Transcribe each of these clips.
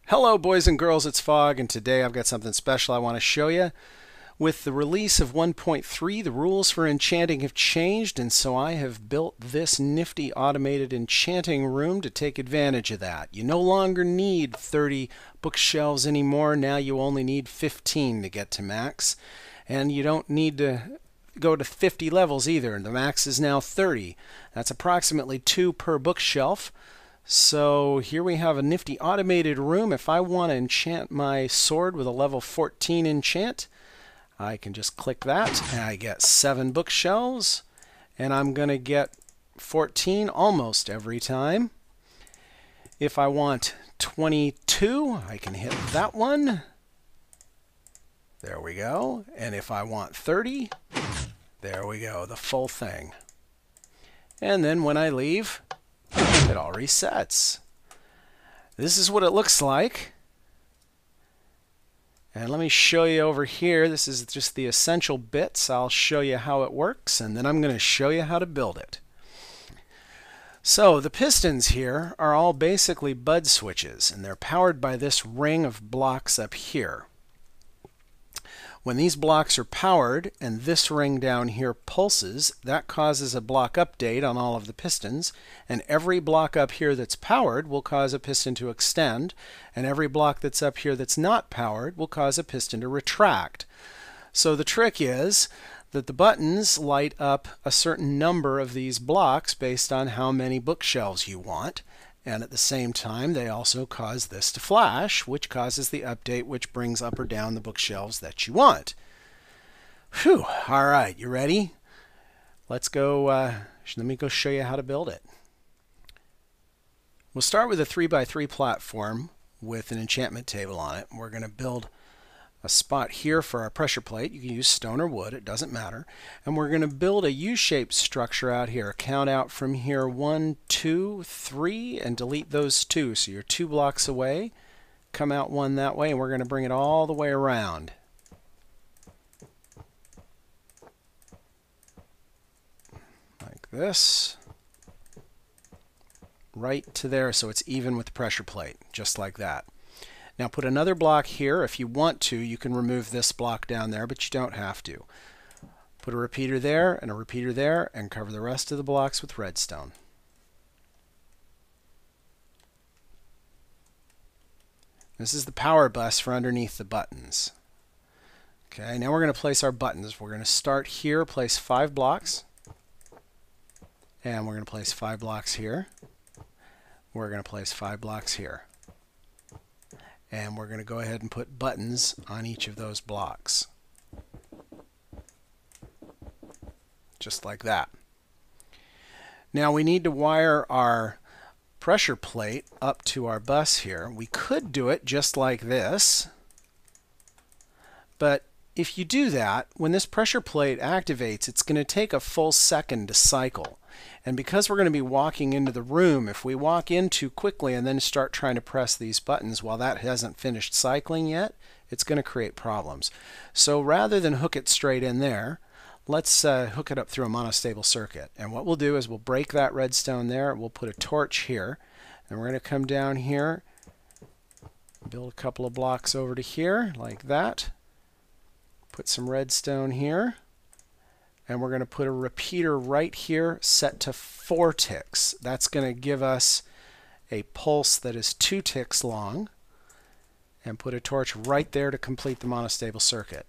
Hello boys and girls, it's Fog, and today I've got something special I want to show you. With the release of 1.3, the rules for enchanting have changed, and so I have built this nifty automated enchanting room to take advantage of that. You no longer need 30 bookshelves anymore. Now you only need 15 to get to max, and you don't need to go to 50 levels either. The max is now 30. That's approximately 2 per bookshelf. So here we have a nifty automated room. If I want to enchant my sword with a level 14 enchant, I can just click that and I get 7 bookshelves, and I'm going to get 14 almost every time. If I want 22, I can hit that one. There we go. And if I want 30, there we go, the full thing. And then when I leave, it all resets. This is what it looks like. And let me show you over here. This is just the essential bits. I'll show you how it works, and then I'm going to show you how to build it. So the pistons here are all basically bud switches, and they're powered by this ring of blocks up here. When these blocks are powered and this ring down here pulses, that causes a block update on all of the pistons, and every block up here that's powered will cause a piston to extend, and every block that's up here that's not powered will cause a piston to retract. So the trick is that the buttons light up a certain number of these blocks based on how many bookshelves you want. And at the same time, they also cause this to flash, which causes the update, which brings up or down the bookshelves that you want. Whew. All right, you ready? Let's go. Let me go show you how to build it. We'll start with a 3x3 platform with an enchantment table on it. We're going to build a spot here for our pressure plate. You can use stone or wood, it doesn't matter. And we're going to build a U-shaped structure out here. Count out from here 1, 2, 3, and delete those 2. So you're 2 blocks away. Come out 1 that way, and we're going to bring it all the way around. Like this. Right to there, so it's even with the pressure plate, just like that. Now put another block here. If you want to, you can remove this block down there, but you don't have to. Put a repeater there and a repeater there, and cover the rest of the blocks with redstone. This is the power bus for underneath the buttons. Okay, now we're going to place our buttons. We're going to start here, place 5 blocks. And we're going to place 5 blocks here. We're going to place 5 blocks here. And we're going to go ahead and put buttons on each of those blocks. Just like that. Now we need to wire our pressure plate up to our bus here. We could do it just like this, but if you do that, when this pressure plate activates, it's going to take a full second to cycle. And because we're going to be walking into the room, if we walk in too quickly and then start trying to press these buttons while that hasn't finished cycling yet, it's going to create problems. So rather than hook it straight in there, let's hook it up through a monostable circuit. And what we'll do is we'll break that redstone there, we'll put a torch here, and we're going to come down here, build a couple of blocks over to here, like that. Put some redstone here. And we're going to put a repeater right here set to 4 ticks. That's going to give us a pulse that is 2 ticks long. And put a torch right there to complete the monostable circuit.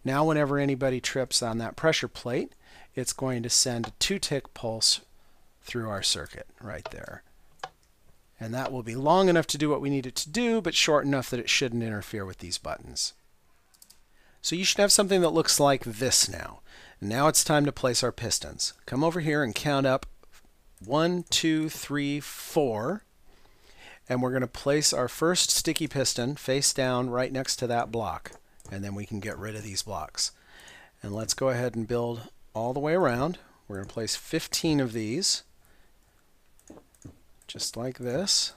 Now whenever anybody trips on that pressure plate, it's going to send a 2-tick pulse through our circuit right there. And that will be long enough to do what we need it to do, but short enough that it shouldn't interfere with these buttons. So you should have something that looks like this now. Now it's time to place our pistons. Come over here and count up 1, 2, 3, 4. And we're going to place our first sticky piston face down right next to that block. And then we can get rid of these blocks. And let's go ahead and build all the way around. We're going to place 15 of these. Just like this.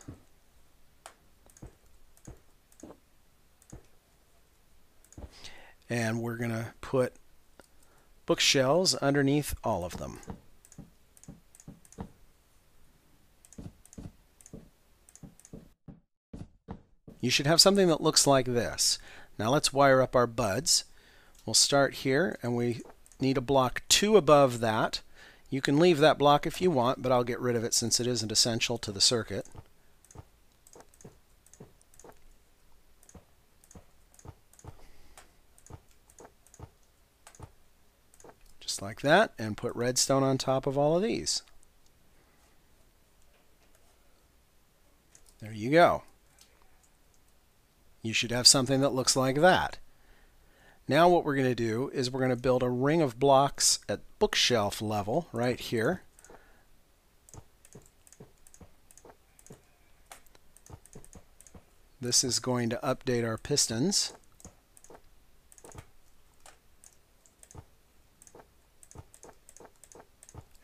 And we're going to put bookshelves underneath all of them. you should have something that looks like this. Now let's wire up our buds. We'll start here, and we need a block 2 above that. You can leave that block if you want, but I'll get rid of it since it isn't essential to the circuit. Just like that, and put redstone on top of all of these. There you go. You should have something that looks like that. Now what we're going to do is we're going to build a ring of blocks at bookshelf level right here. This is going to update our pistons.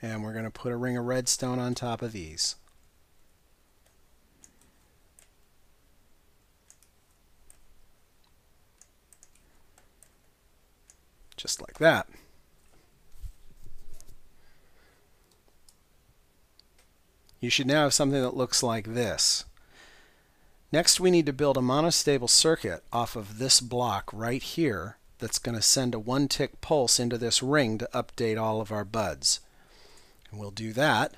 And we're going to put a ring of redstone on top of these. Just like that. You should now have something that looks like this. Next, we need to build a monostable circuit off of this block right here that's going to send a 1-tick pulse into this ring to update all of our buds. And we'll do that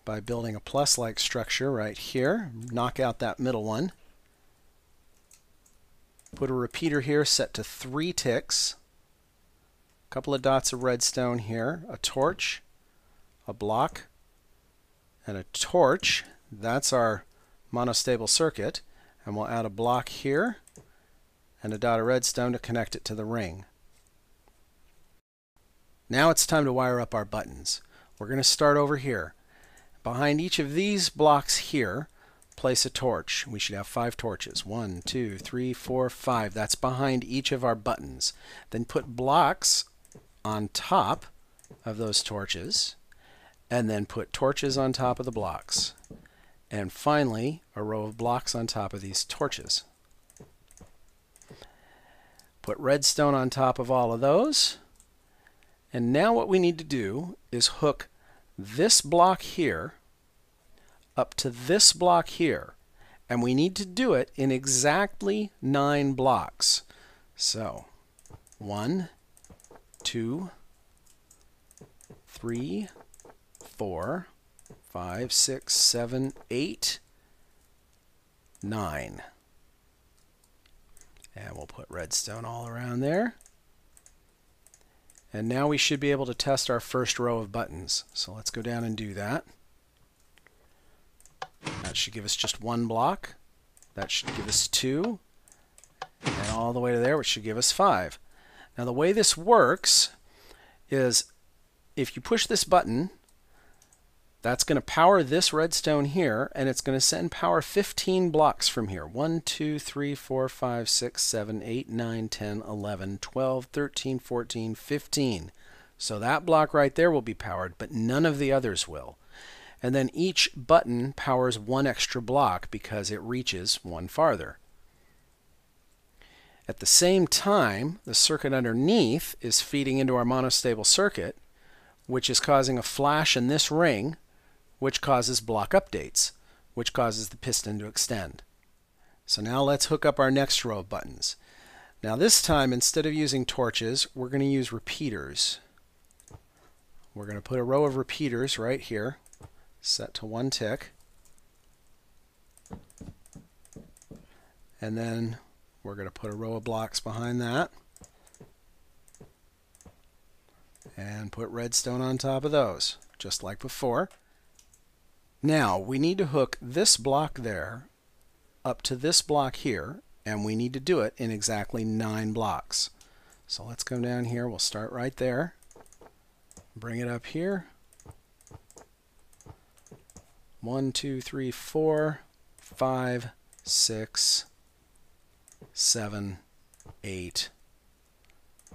by building a plus-like structure right here. Knock out that middle one. Put a repeater here set to 3 ticks. A couple of dots of redstone here, a torch, a block, and a torch. That's our monostable circuit. And we'll add a block here and a dot of redstone to connect it to the ring. Now it's time to wire up our buttons. We're going to start over here. Behind each of these blocks here, place a torch. We should have 5 torches. 1, 2, 3, 4, 5. That's behind each of our buttons. Then put blocks on top of those torches, and then put torches on top of the blocks. And finally, a row of blocks on top of these torches. Put redstone on top of all of those. And now what we need to do is hook this block here up to this block here. And we need to do it in exactly 9 blocks. So, 1, 2, 3, 4, 5, 6, 7, 8, 9. And we'll put redstone all around there. And now we should be able to test our first row of buttons. So let's go down and do that. That should give us just 1 block. That should give us 2. And all the way to there, which should give us 5. Now the way this works is if you push this button, that's going to power this redstone here, and it's going to send power 15 blocks from here. 1, 2, 3, 4, 5, 6, 7, 8, 9, 10, 11, 12, 13, 14, 15. So that block right there will be powered, but none of the others will. And then each button powers 1 extra block because it reaches 1 farther. At the same time, the circuit underneath is feeding into our monostable circuit, which is causing a flash in this ring, which causes block updates, which causes the piston to extend. So now let's hook up our next row of buttons. Now this time, instead of using torches, we're going to use repeaters. We're going to put a row of repeaters right here, set to 1 tick. And then we're going to put a row of blocks behind that. And put redstone on top of those, just like before. Now, we need to hook this block there up to this block here, and we need to do it in exactly 9 blocks. So let's come down here. We'll start right there. Bring it up here. 1, 2, 3, 4, 5, 6, 7, 8,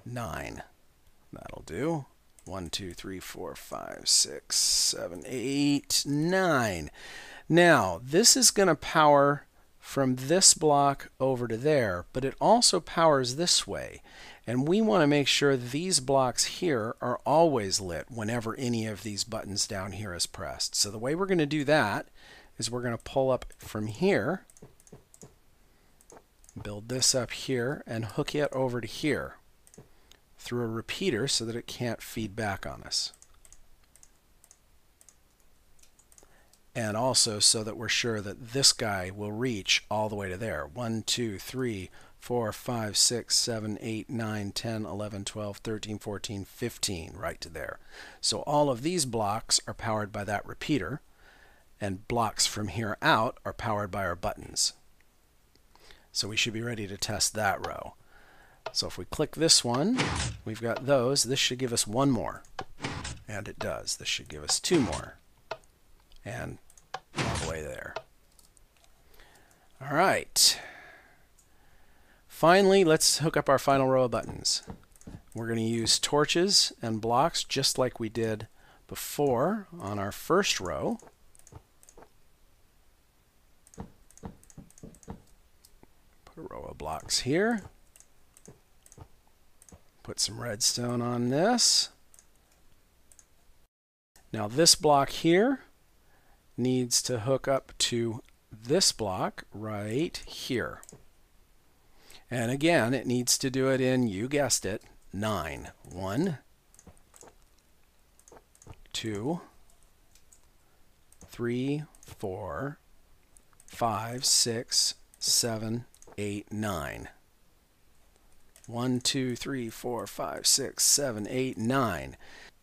9. That'll do. 1, 2, 3, 4, 5, 6, 7, 8, 9. Now, this is going to power from this block over to there, but it also powers this way. And we want to make sure these blocks here are always lit whenever any of these buttons down here is pressed. So the way we're going to do that is we're going to pull up from here build this up here and hook it over to here through a repeater so that it can't feed back on us. And also so that we're sure that this guy will reach all the way to there. 1, 2, 3, 4, 5, 6, 7, 8, 9, 10, 11, 12, 13, 14, 15, right to there. So all of these blocks are powered by that repeater, and blocks from here out are powered by our buttons. So we should be ready to test that row. So if we click this one, we've got those. This should give us one more. And it does. This should give us two more. And all the way there. All right. Finally, let's hook up our final row of buttons. We're going to use torches and blocks just like we did before on our first row. Put a row of blocks here. Put some redstone on this. Now this block here needs to hook up to this block right here. And again, it needs to do it in, you guessed it, 9. 1, 2, 3, 4, 5, 6, 7, 8, 9. 1, 2, 3, 4, 5, 6, 7, 8, 9.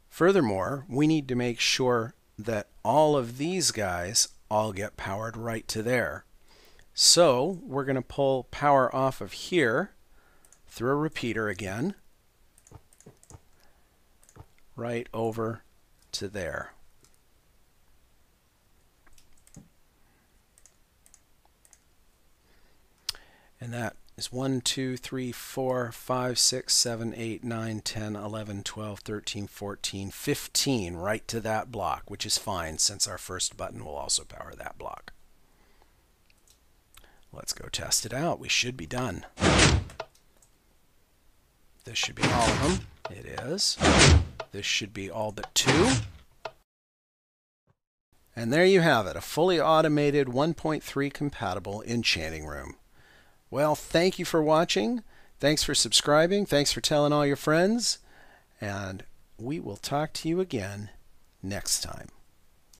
Furthermore, we need to make sure that all of these guys all get powered right to there. So we're going to pull power off of here through a repeater again, right over to there. And that is 1, 2, 3, 4, 5, 6, 7, 8, 9, 10, 11, 12, 13, 14, 15 right to that block, which is fine since our first button will also power that block. Let's go test it out. We should be done. This should be all of them. It is. This should be all but 2. And there you have it, a fully automated 1.3 compatible enchanting room. Well, thank you for watching. Thanks for subscribing. Thanks for telling all your friends. And we will talk to you again next time.